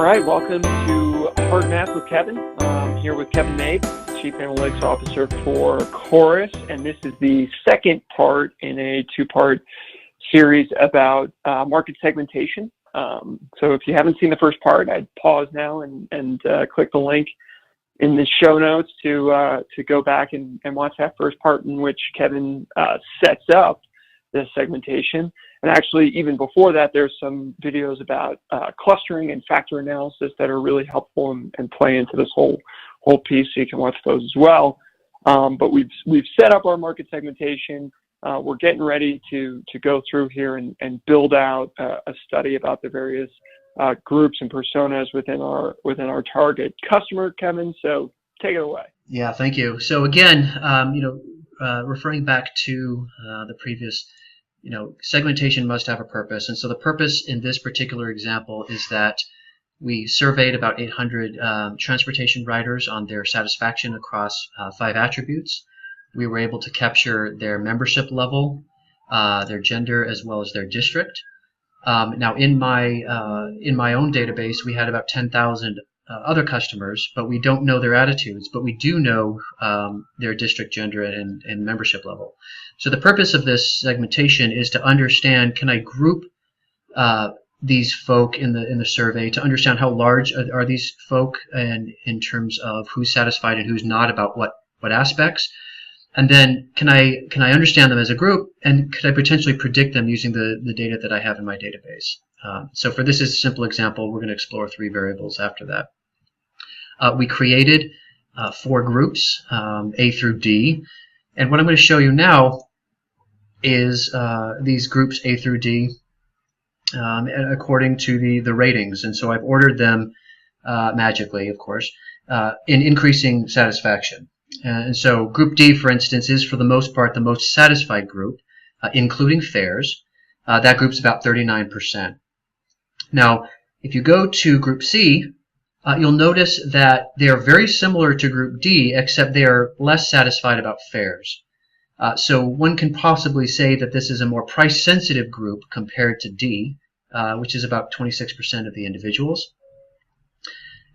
All right, welcome to Hard Math with Kevin. I'm here with Kevin Mabe, Chief Analytics Officer for Chorus, and this is the second part in a two-part series about market segmentation. So if you haven't seen the first part, I'd pause now and click the link in the show notes to go back and watch that first part in which Kevin sets up the segmentation. And actually, even before that, there's some videos about clustering and factor analysis that are really helpful and play into this whole piece, so you can watch those as well. But we've set up our market segmentation. We're getting ready to go through here and build out a study about the various groups and personas within our target customer. Kevin, so take it away. Yeah, thank you. So again, referring back to the previous, segmentation must have a purpose. And so the purpose in this particular example is that we surveyed about 800 transportation riders on their satisfaction across 5 attributes. We were able to capture their membership level, their gender, as well as their district. Now, in my own database, we had about 10,000 other customers, but we don't know their attitudes, but we do know their district, gender, and membership level. So the purpose of this segmentation is to understand, can I group these folk in the survey to understand how large are these folk and in terms of who's satisfied and who's not about what aspects, and then can I understand them as a group, and could I potentially predict them using the data that I have in my database. So for this is a simple example, we're going to explore 3 variables after that. We created 4 groups, A through D, and what I'm going to show you now is these groups A through D according to the ratings. And so I've ordered them magically, of course, in increasing satisfaction. And so group D, for instance, is for the most part the most satisfied group, including fares. That group's about 39%. Now, if you go to group C, you'll notice that they are very similar to group D, except they are less satisfied about fares. So one can possibly say that this is a more price-sensitive group compared to D, which is about 26% of the individuals.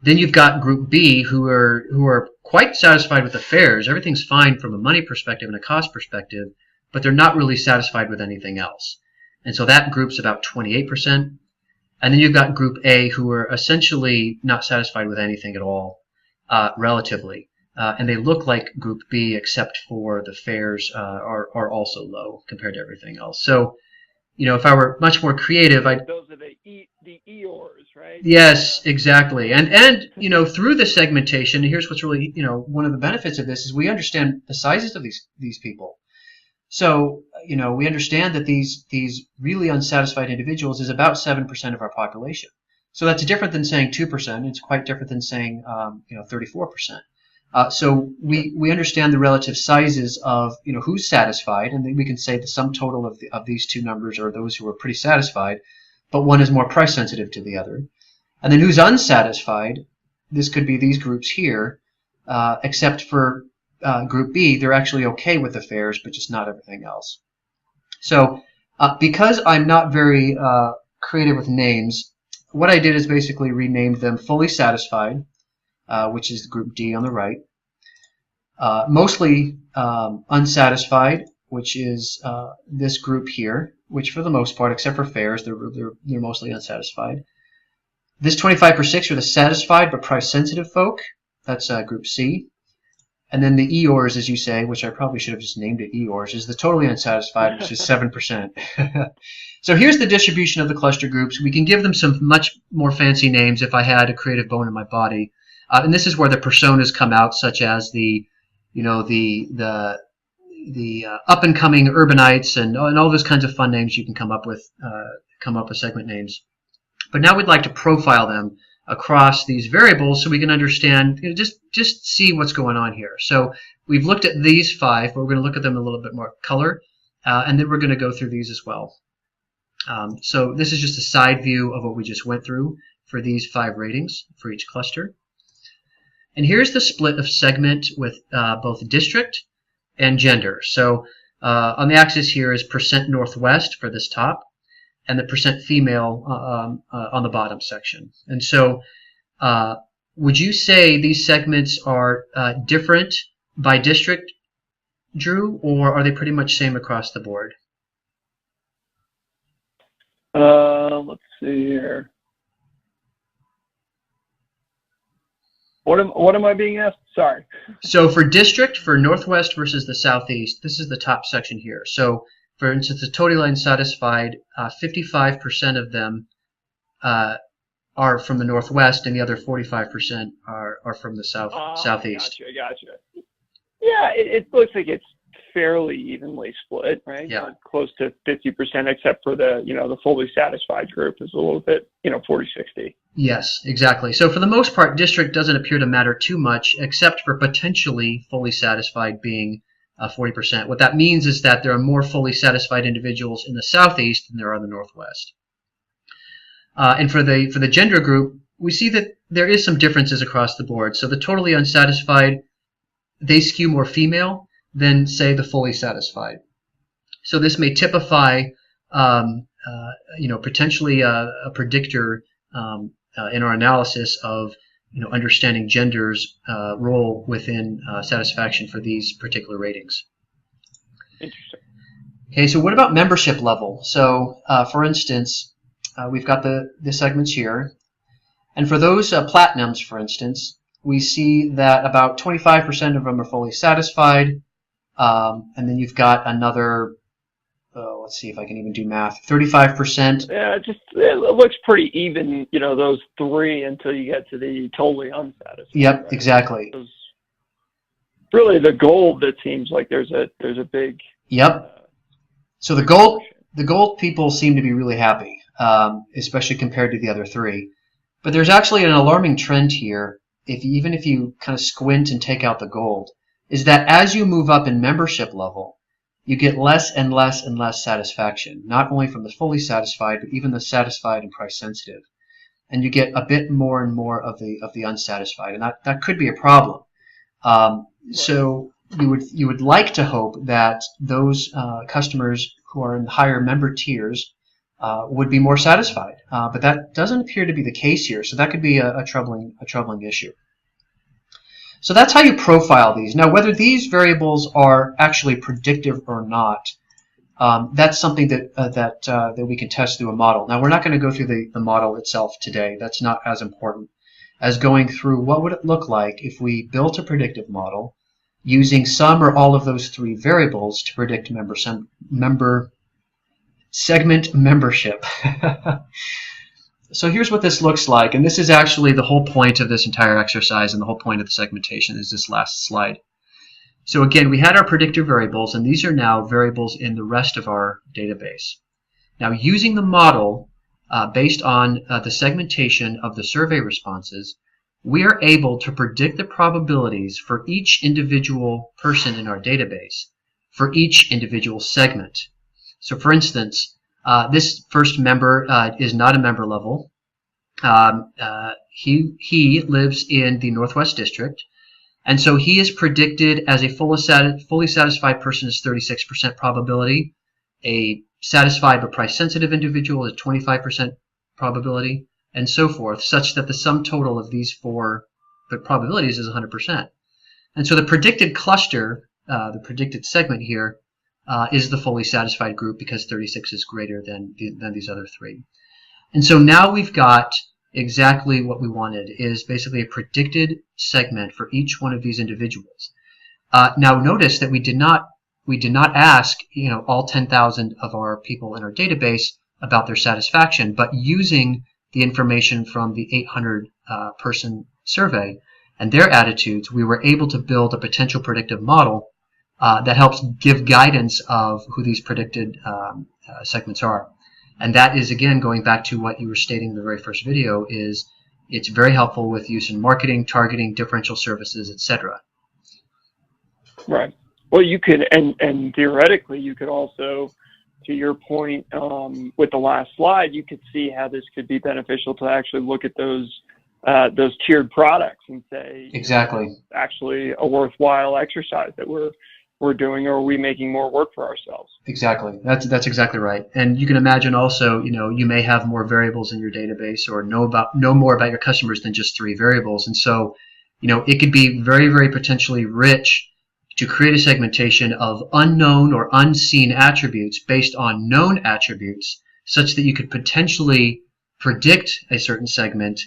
Then you've got group B, who are quite satisfied with the fares. Everything's fine from a money perspective and a cost perspective, but they're not really satisfied with anything else. And so that group's about 28%. And then you've got group A, who are essentially not satisfied with anything at all, relatively. And they look like group B, except for the fares are also low compared to everything else. So, if I were much more creative, those are the EORs, right? Yes, exactly. And through the segmentation, here's what's really, one of the benefits of this is we understand the sizes of these people. So, we understand that these really unsatisfied individuals is about 7% of our population. So that's different than saying 2%. It's quite different than saying 34%. So we understand the relative sizes of who's satisfied, and then we can say the sum total of these two numbers are those who are pretty satisfied, but one is more price sensitive to the other. And then who's unsatisfied? This could be these groups here, except for group B, they're actually okay with the fares, but just not everything else. So because I'm not very creative with names, what I did is basically renamed them fully satisfied, which is group D on the right, mostly unsatisfied, which is this group here, which for the most part, except for fares, they're mostly unsatisfied. This 25% are the satisfied but price-sensitive folk. That's group C. And then the EORs, as you say, which I probably should have just named it EORs, is the totally unsatisfied, which is 7%. So here's the distribution of the cluster groups. We can give them some much more fancy names if I had a creative bone in my body. And this is where the personas come out, such as the up-and-coming urbanites and all those kinds of fun names you can come up with segment names. But now we'd like to profile them across these variables so we can understand, just see what's going on here. So we've looked at these 5, but we're going to look at them in a little bit more color, and then we're going to go through these as well. So this is just a side view of what we just went through for these 5 ratings for each cluster. And here's the split of segment with both district and gender. So on the axis here is % Northwest for this top, and the percent female on the bottom section. And so would you say these segments are different by district, Drew, or are they pretty much same across the board? Let's see here. What am I being asked? Sorry. So for district, for Northwest versus the Southeast, this is the top section here. So for instance, the totally unsatisfied, 55% of them are from the Northwest, and the other 45% are from the Southeast. Gotcha. Yeah, it looks like it's fairly evenly split, right? Yeah. Close to 50%, except for the fully satisfied group is a little bit, 40-60. Yes, exactly. So for the most part, district doesn't appear to matter too much, except for potentially fully satisfied being 40%. What that means is that there are more fully satisfied individuals in the Southeast than there are in the Northwest. And for the gender group, we see that there is some differences across the board. So the totally unsatisfied, they skew more female than, say, the fully satisfied. So this may typify, potentially a predictor in our analysis of, understanding gender's role within satisfaction for these particular ratings. Interesting. Okay, so what about membership level? So, for instance, we've got the segments here, and for those platinums, for instance, we see that about 25% of them are fully satisfied. And then you've got another, let's see if I can even do math, 35%. Yeah, it looks pretty even, those three until you get to the totally unsatisfied. Yep, right? exactly. Really the gold that seems like there's a big. Yep. So the gold people seem to be really happy, especially compared to the other three. But there's actually an alarming trend here, even if you kind of squint and take out the gold, is that as you move up in membership level, you get less and less and less satisfaction, not only from the fully satisfied, but even the satisfied and price sensitive. And you get a bit more and more of the unsatisfied, and that could be a problem. So you would like to hope that those customers who are in higher member tiers would be more satisfied, but that doesn't appear to be the case here. So that could be a troubling issue. So that's how you profile these. Now, whether these variables are actually predictive or not, that's something that we can test through a model. Now, we're not going to go through the model itself today. That's not as important as going through what would it look like if we built a predictive model using some or all of those three variables to predict segment membership. So here's what this looks like, and this is actually the whole point of this entire exercise, and the whole point of the segmentation is this last slide. So again, we had our predictor variables, and these are now variables in the rest of our database. Now, using the model based on the segmentation of the survey responses, we are able to predict the probabilities for each individual person in our database for each individual segment. So for instance, this first member is not a member level. He lives in the Northwest District, and so he is predicted as a fully satisfied person is 36% probability. A satisfied but price-sensitive individual is 25% probability, and so forth, such that the sum total of these four probabilities is 100%. And so the predicted cluster, the predicted segment here, is the fully satisfied group because 36 is greater than these other three. And so now we've got exactly what we wanted, is basically a predicted segment for each one of these individuals. Now notice that we did not ask all 10,000 of our people in our database about their satisfaction, but using the information from the 800 person survey and their attitudes, we were able to build a potential predictive model that helps give guidance of who these predicted segments are. And that is, again, going back to what you were stating in the very first video, is it's very helpful with use in marketing, targeting, differential services, etc. Right. Well, you could, and theoretically, you could also, to your point with the last slide, you could see how this could be beneficial to actually look at those tiered products and say, exactly, actually a worthwhile exercise that we're we're doing, or are we making more work for ourselves? Exactly. That's exactly right. And you can imagine also, you may have more variables in your database or know more about your customers than just 3 variables. And so, it could be very, very potentially rich to create a segmentation of unknown or unseen attributes based on known attributes, such that you could potentially predict a certain segment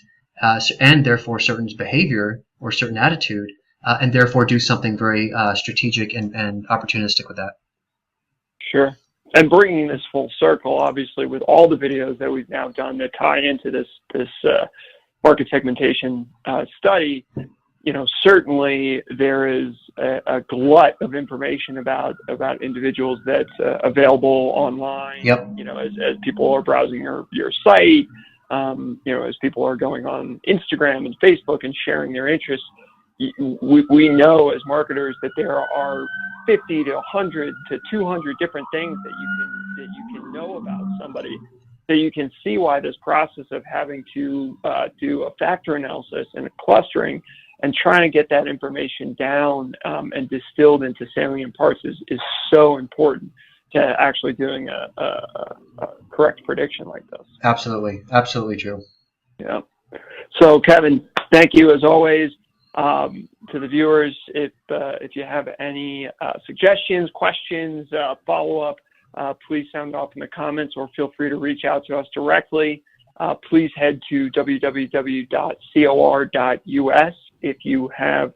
and therefore certain behavior or certain attitude, and therefore do something very strategic and opportunistic with that. Sure. And bringing this full circle, obviously, with all the videos that we've now done that tie into this market segmentation study, certainly there is a glut of information about individuals that's available online. Yep. As people are browsing your site, as people are going on Instagram and Facebook and sharing their interests. We know as marketers that there are 50 to 100 to 200 different things that you can know about somebody. So you can see why this process of having to do a factor analysis and a clustering and trying to get that information down and distilled into salient parts is so important to actually doing a correct prediction like this. Absolutely. Absolutely true. Yeah. So Kevin, thank you as always. To the viewers, if you have any suggestions, questions, follow-up, please sound off in the comments or feel free to reach out to us directly. Please head to www.cor.us if you have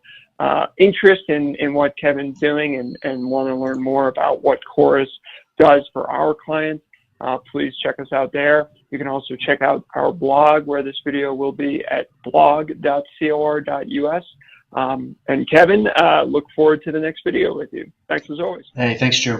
interest in what Kevin's doing and want to learn more about what Chorus does for our clients. Please check us out there. You can also check out our blog where this video will be at blog.cor.us. And Kevin, look forward to the next video with you. Thanks as always. Hey, thanks, Drew.